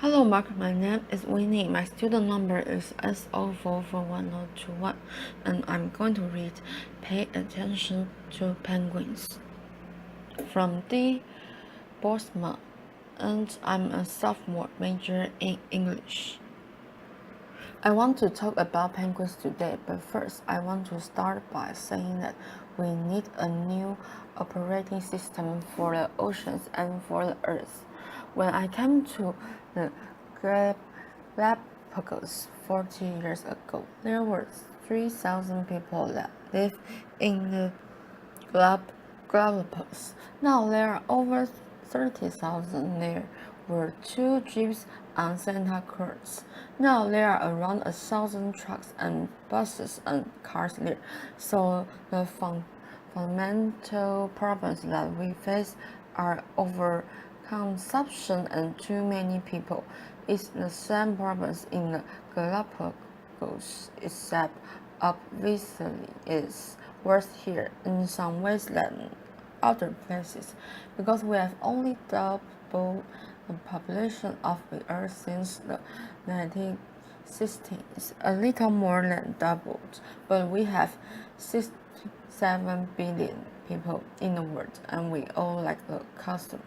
Hello, Mark. My name is Winnie. My student number is S044121, and I'm going to read Pay Attention to Penguins from the Boersma, and I'm a sophomore major in English. I want to talk about penguins today, but first I want to start by saying that we need a new operating system for the oceans and for the earth. When I came to the Galapagos 40 years ago, there were 3,000 people that lived in the Galapagos. Now there are over 30,000. There were 2 jeeps on Santa Cruz. Now there are around 1,000 trucks and buses and cars there. So the fundamental problems that we face are overconsumption and too many people. It's the same problems in the Galapagos, except obviously it's worse here in some ways than other places, because we have only doubled the population of the Earth since the 1960s, a little more than doubled, but we have 67 billion people in the world, and we all like the custom.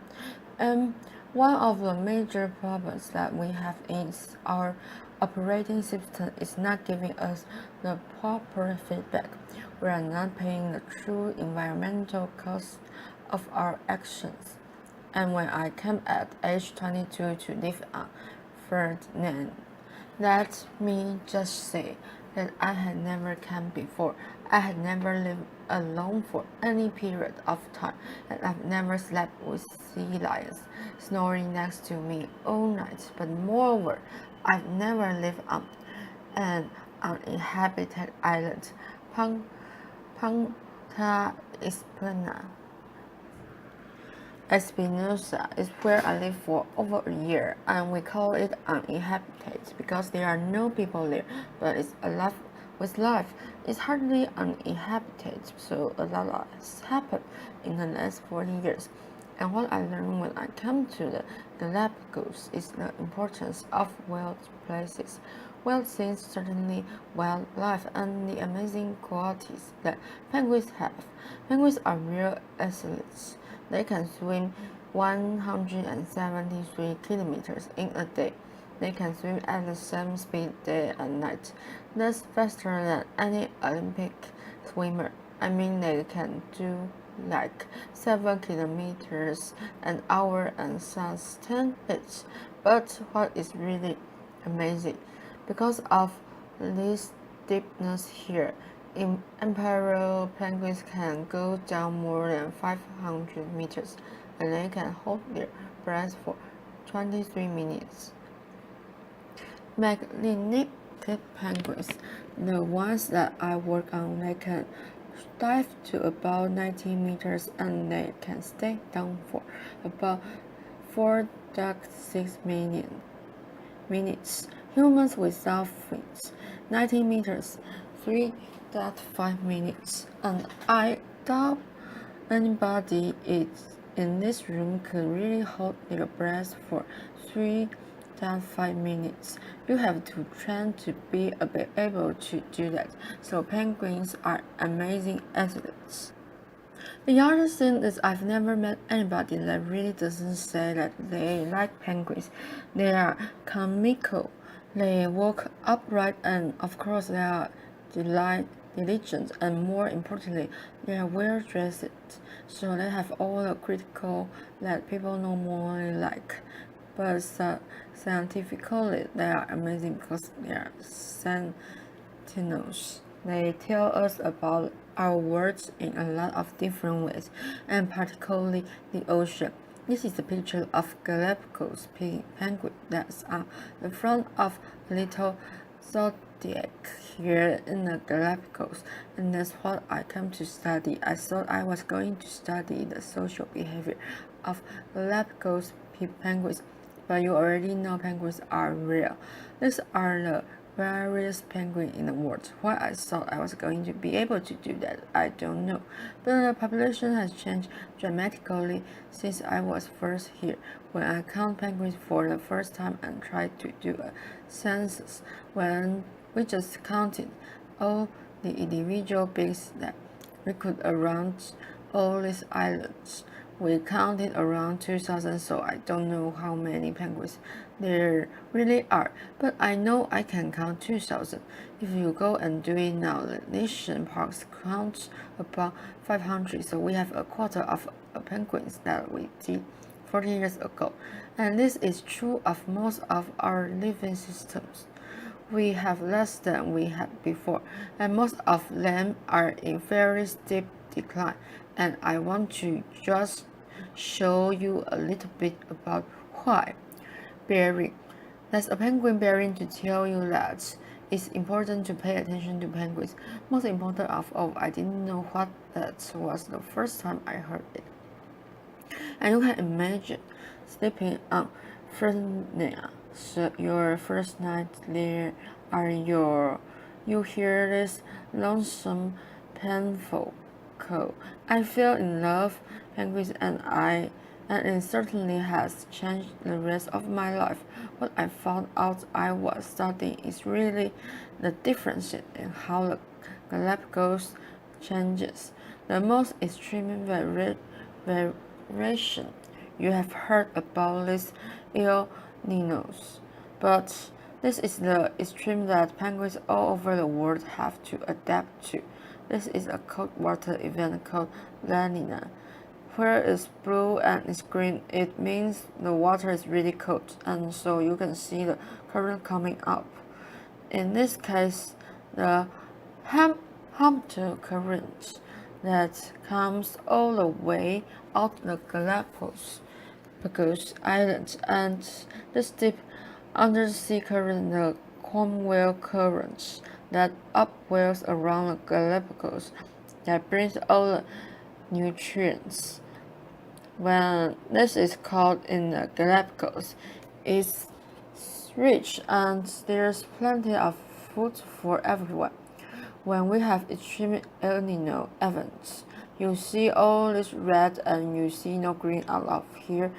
And one of the major problems that we have is our operating system is not giving us the proper feedback. We are not paying the true environmental cost of our actions. And when I came at age 22 to live on Ferdinand, let me just say that I had never come before. I had never lived alone for any period of time, and I've never slept with sea lions snoring next to me all night. But moreover, I've never lived on an uninhabited island. Punta Espinosa is where I lived for over a year, and we call it uninhabited because there are no people there, but it's alive with life. It's hardly uninhabited, so a lot has happened in the last 40 years. And what I learned when I came to the Galapagos is the importance of wild places. Wild things, certainly wildlife, and the amazing qualities that penguins have. Penguins are real athletes. They can swim 173 kilometers in a day. They can swim at the same speed day and night. That's faster than any Olympic swimmer. I mean, they can do like 7 kilometers an hour and sustain it. But what is really amazing, because of this deepness here, emperor penguins can go down more than 500 meters, and they can hold their breath for 23 minutes. Magnetic penguins, the ones that I work on, they can dive to about 90 meters, and they can stay down for about 4.6 minutes. Humans without fins, 90 meters, 3.5 minutes, and I doubt anybody in this room could really hold their breath for 3.5 minutes. You have to train to be able to do that. So penguins are amazing athletes. The other thing is I've never met anybody that really doesn't say that they like penguins. They are comical. They walk upright, and of course they are diligent, and more importantly, they are well dressed. So they have all the critical that people normally like. But scientifically, they are amazing because they are sentinels. They tell us about our world in a lot of different ways, and particularly the ocean. This is a picture of Galapagos penguin that's on the front of a little zodiac here in the Galapagos, and that's what I came to study. I thought I was going to study the social behavior of Galapagos penguins, but you already know penguins are real. These are the various penguins in the world. Why I thought I was going to be able to do that, I don't know. But the population has changed dramatically since I was first here. When I count penguins for the first time and tried to do a census, when we just counted all the individual beaks that we could around all these islands. We counted around 2,000, so I don't know how many penguins there really are, but I know I can count 2,000. If you go and do it now, the nation parks counts about 500, so we have a quarter of penguins that we did 40 years ago. And this is true of most of our living systems. We have less than we had before, and most of them are in very steep decline. And I want to just show you a little bit about why. Bearing. That's a penguin bearing to tell you that it's important to pay attention to penguins. Most important of all, I didn't know what that was the first time I heard it. And you can imagine sleeping on Fresnea. So your first night there are you hear this lonesome, painful call. I fell in love, penguins and it certainly has changed the rest of my life. What I found out I was studying is really the difference in how the Galapagos changes. The most extreme variation. You have heard about this El Ninos, but this is the extreme that penguins all over the world have to adapt to. This is a cold water event called La Nina. Where it's blue and it's green, it means the water is really cold, and so you can see the current coming up. In this case, the Hampton current that comes all the way out the Galapagos Islands, and the steep undersea current, the Cornwall currents that upwells around the Galapagos, that brings all the nutrients. When this is caught in the Galapagos, it's rich and there's plenty of food for everyone. When we have extreme El Nino events, you see all this red and you see no green out of here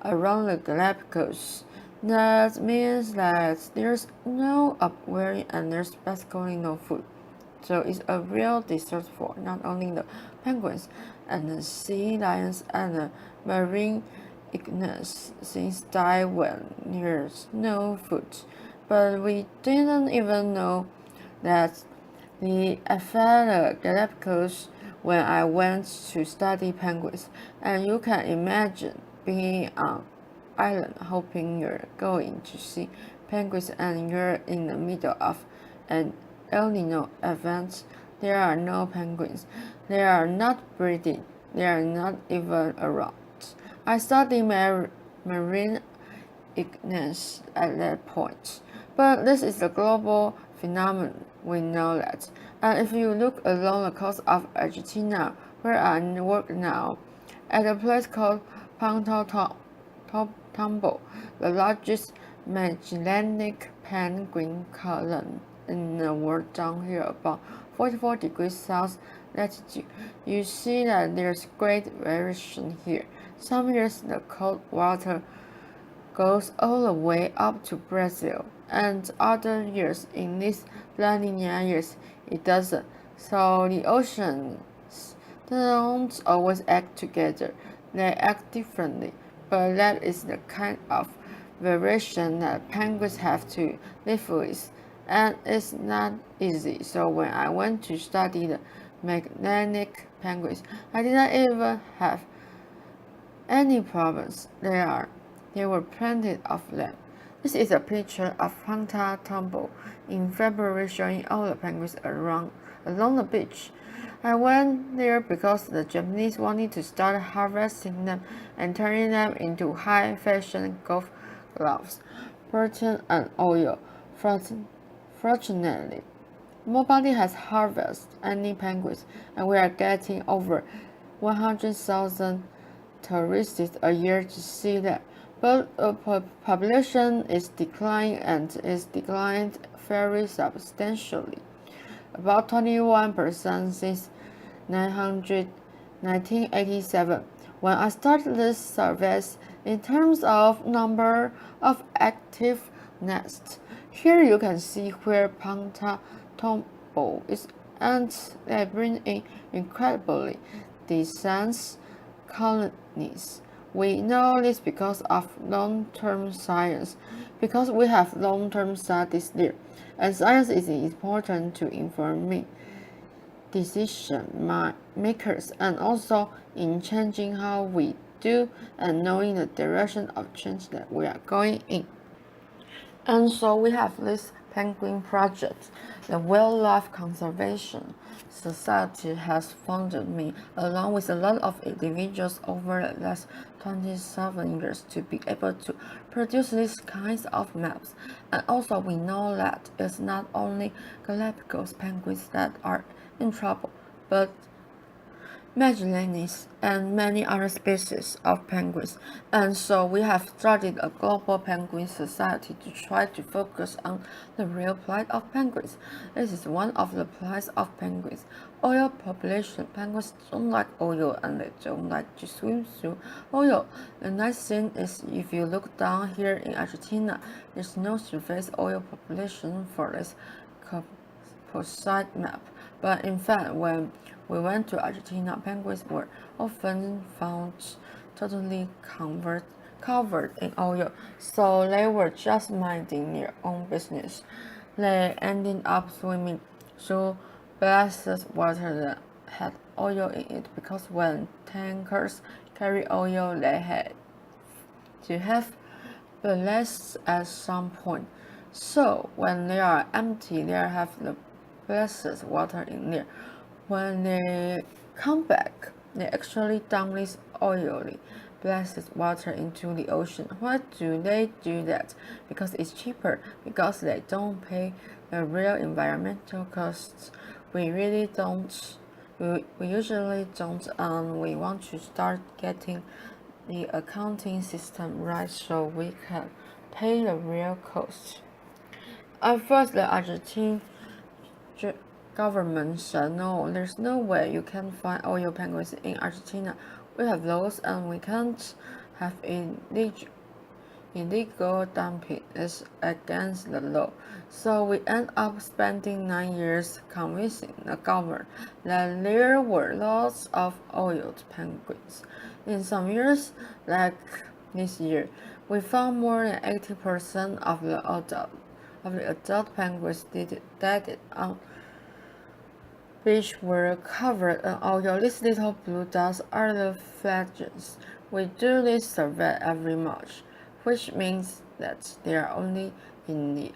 around the Galapagos. That means that there's no upwelling and there's basically no food. So it's a real disaster for not only the penguins and the sea lions and the marine iguanas, since die when there's no food. But we didn't even know that I found the Galapagos when I went to study penguins, and you can imagine being on island hoping you're going to see penguins and you're in the middle of an El Nino event. There are no penguins. They are not breeding. They are not even around. I studied marine iguanas at that point, but this is a global phenomenon. We know that. And if you look along the coast of Argentina, where I work now, at a place called Tambo, the largest Magellanic penguin colony in the world down here about 44 degrees south latitude, you see that there's great variation here. Some years the cold water goes all the way up to Brazil, and other years in these La Nina years it doesn't. So the oceans don't always act together, they act differently, but that is the kind of variation that penguins have to live with, and it's not easy. So when I went to study the Magellanic penguins, I did not even have any problems. There were plenty of them. This is a picture of Punta Tambo in February showing all the penguins along the beach. I went there because the Japanese wanted to start harvesting them and turning them into high-fashion golf gloves, protein and oil. Fortunately, nobody has harvested any penguins, and we are getting over 100,000 tourists a year to see them. but population is declining and is declined very substantially, about 21% since 1987. When I started this surveys, in terms of number of active nests, here you can see where Panta Tombo is, and they bring in incredibly dense colonies. We know this because of long-term science, because we have long-term studies there, and science is important to inform decision makers and also in changing how we do and knowing the direction of change that we are going in. And so we have this penguin project. The Wildlife Conservation Society has funded me, along with a lot of individuals over the last 27 years, to be able to produce these kinds of maps. And also we know that it's not only Galapagos penguins that are in trouble, but Magellanids, and many other species of penguins, and so we have started a global penguin society to try to focus on the real plight of penguins. This is one of the plights of penguins. Oil population. Penguins don't like oil and they don't like to swim through oil. The nice thing is if you look down here in Argentina, there's no surface oil population for this composite map. But in fact, when we went to Argentina, penguins were often found totally covered in oil, so they were just minding their own business. They ended up swimming through ballast water that had oil in it because when tankers carry oil, they had to have ballast at some point. So when they are empty, they have the ballast water in there. When they come back, they actually dump this oily ballast water into the ocean. Why do they do that? Because it's cheaper, because they don't pay the real environmental costs. We really don't. We usually don't, and we want to start getting the accounting system right so we can pay the real cost. At first, the Argentine government said no, there's no way you can find oil penguins in Argentina. We have laws and we can't have illegal dumping. It's against the law. So we end up spending 9 years convincing the government that there were lots of oiled penguins. In some years, like this year, we found more than 80% of the adult penguins dead on which were covered in oil. These little blue dots are the flagellates. We do this survey every March, which means that they are only in the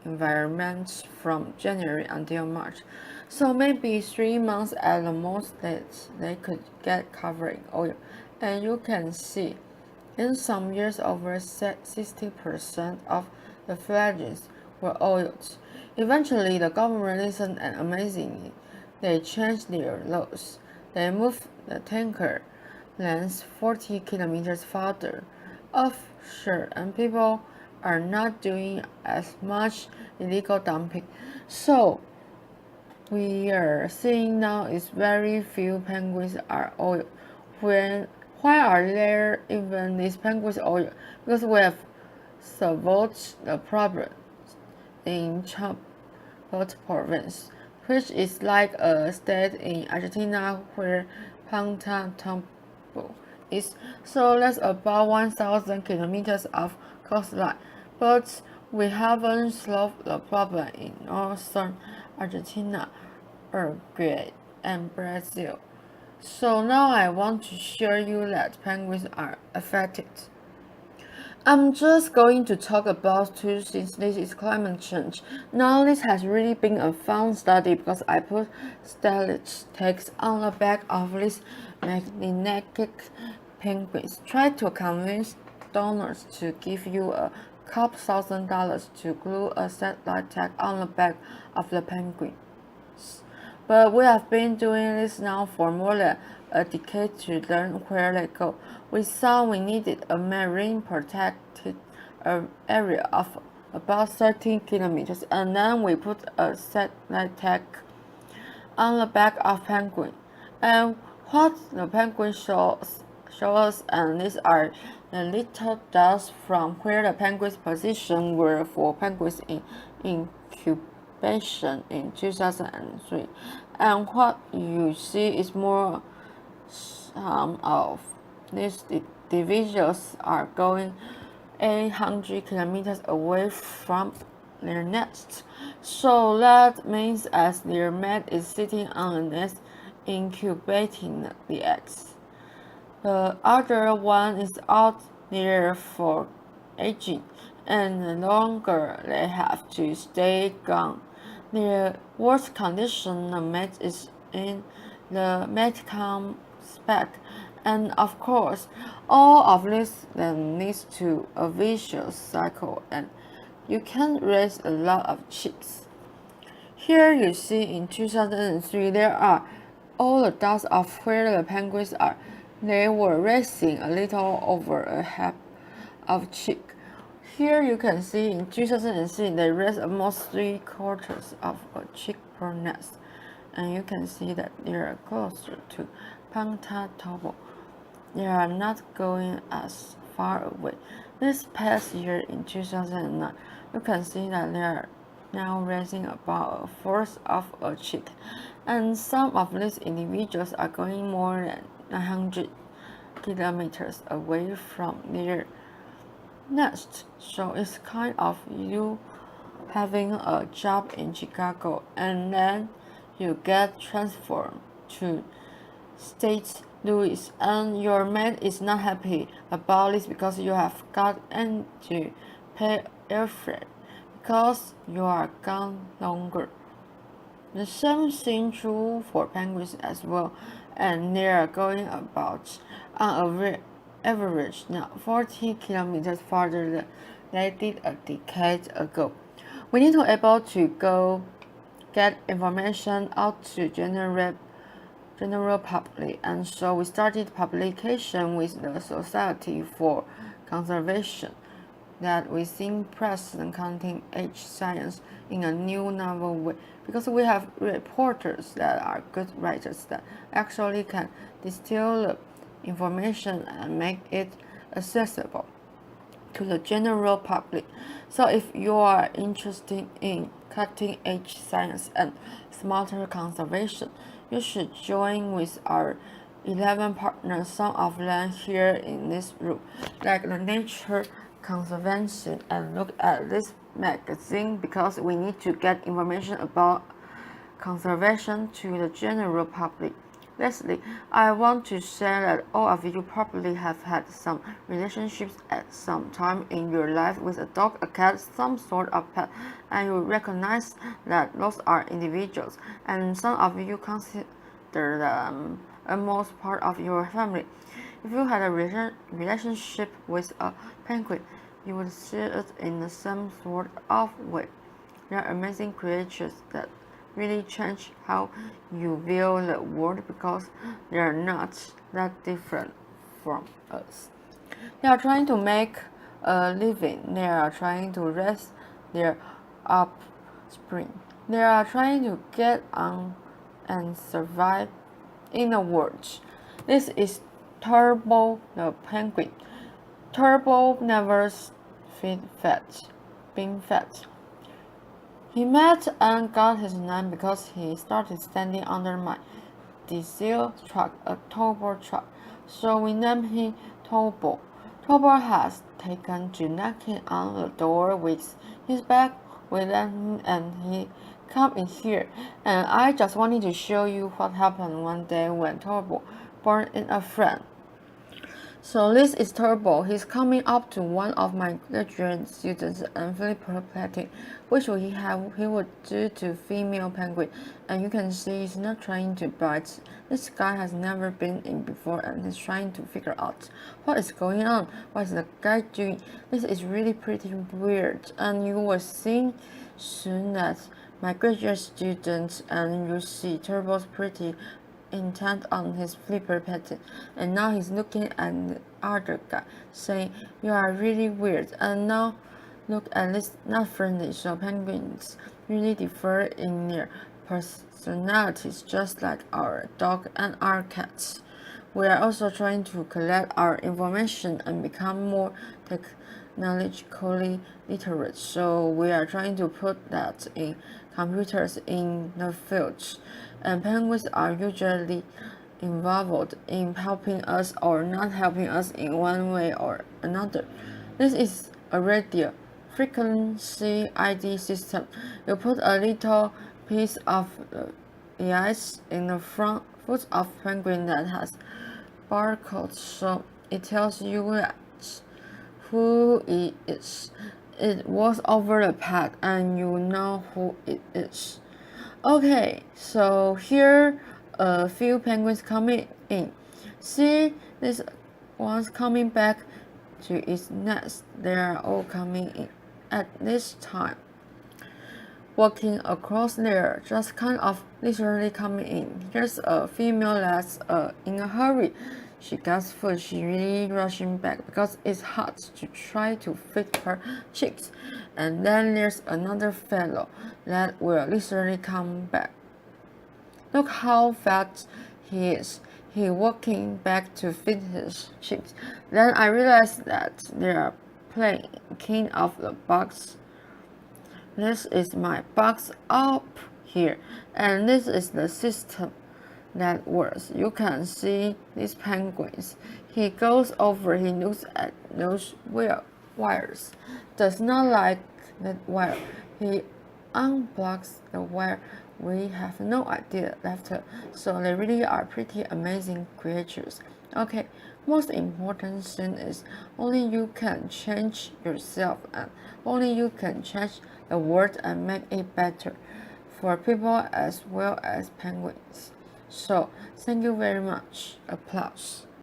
environment from January until March. So maybe 3 months at the most that they could get covered in oil. And you can see, in some years over 60% of the flagellates were oiled. Eventually, the government listened and amazingly, they changed their laws. They moved the tanker length 40 kilometers farther offshore, and people are not doing as much illegal dumping. So, we are seeing now is very few penguins are oil. Why are there even these penguins oil? Because we have solved the problem in Chubut province, which is like a state in Argentina where Panta Tombo is. So that's about 1,000 kilometers of coastline. But we haven't solved the problem in northern Argentina, Uruguay, and Brazil. So now I want to show you that penguins are affected. I'm just going to talk about two things. This is climate change. Now this has really been a fun study because I put statistics on the back of these magnetic penguins. Try to convince donors to give you a couple $1,000 to glue a satellite tag on the back of the penguins. But we have been doing this now for more than a decade to learn where they go. We saw we needed a marine protected area of about 13 kilometers, and then we put a satellite tag on the back of penguin. And what the penguin show us, and these are the little dots from where the penguins' position were for penguins in incubation in 2003. And what you see is more some of these individuals are going 800 kilometers away from their nest. So that means as their mate is sitting on the nest incubating the eggs. The other one is out there for aging, and the longer they have to stay gone, the worse condition the mate is in, the mate comes back. And of course, all of this then leads to a vicious cycle, and you can raise a lot of chicks. Here you see in 2003 there are all the dots of where the penguins are. They were raising a little over a half of chick. Here you can see in 2003 they raised almost 3/4 of a chick per nest. And you can see that they are closer to Panta Tobo. They are not going as far away. This past year in 2009, you can see that they are now raising about a fourth of a chick, and some of these individuals are going more than 900 kilometers away from their nest. So it's kind of you having a job in Chicago and then you get transferred to St. Louis, and your mate is not happy about this because you have got to pay airfare because you are gone longer. The same thing true for penguins as well, and they are going about on average now 40 kilometers farther than they did a decade ago. We need to be able to go get information out to general public, and so we started publication with the Society for Conservation that we think present cutting edge science in a new novel way, because we have reporters that are good writers that actually can distill the information and make it accessible to the general public. So if you are interested in cutting edge science and smarter conservation, you should join with our 11 partners, some of them here in this room, like the Nature Conservancy, and look at this magazine because we need to get information about conservation to the general public. Lastly, I want to say that all of you probably have had some relationships at some time in your life with a dog, a cat, some sort of pet, and you recognize that those are individuals, and some of you consider them almost part of your family. If you had a relationship with a penguin, you would see it in the same sort of way. They are amazing creatures that really change how you view the world because they are not that different from us. They are trying to make a living. They are trying to raise their offspring. They are trying to get on and survive in the world. This is Turbo the penguin. Turbo never been fed. He met and got his name because he started standing under my diesel truck, a Turbo truck. So we named him Turbo. Turbo has taken to knocking on the door with his bag with him, and he come in here. And I just wanted to show you what happened one day when Turbo brought in a friend. So this is Turbo. He's coming up to one of my graduate students and flip-petting, which he would do to female penguin. And you can see he's not trying to bite. This guy has never been in before and he's trying to figure out what is going on. What is the guy doing? This is really pretty weird, and you will see soon that my graduate student, and you see Turbo's pretty intent on his flipper pattern, and now he's looking at the other guy, saying, "You are really weird," and now look at least not friendly. So penguins really differ in their personalities, just like our dog and our cats. We are also trying to collect our information and become more technologically literate. So we are trying to put that in computers in the fields. And penguins are usually involved in helping us or not helping us in one way or another. This is a radio frequency ID system. You put a little piece of the ice in the front foot of penguin that has barcode, so it tells you that who it is. It walks over the pack and you know who it is. Okay, so here a few penguins coming in. See, this one's coming back to its nest. They are all coming in at this time. Walking across there, just kind of literally coming in. Here's a female that's in a hurry. She gets food. She's really rushing back because it's hot to try to feed her chicks. And then there's another fellow that will literally come back. Look how fat he is. He's walking back to feed his chicks. Then I realized that they are playing king of the box. This is my box up here, and this is the system that works. You can see these penguins. He goes over, he looks at those wires. Does not like that wire. He unblocks the wire. We have no idea left. So they really are pretty amazing creatures. Okay, most important thing is only you can change yourself and only you can change the world and make it better for people as well as penguins. So thank you very much. Applause.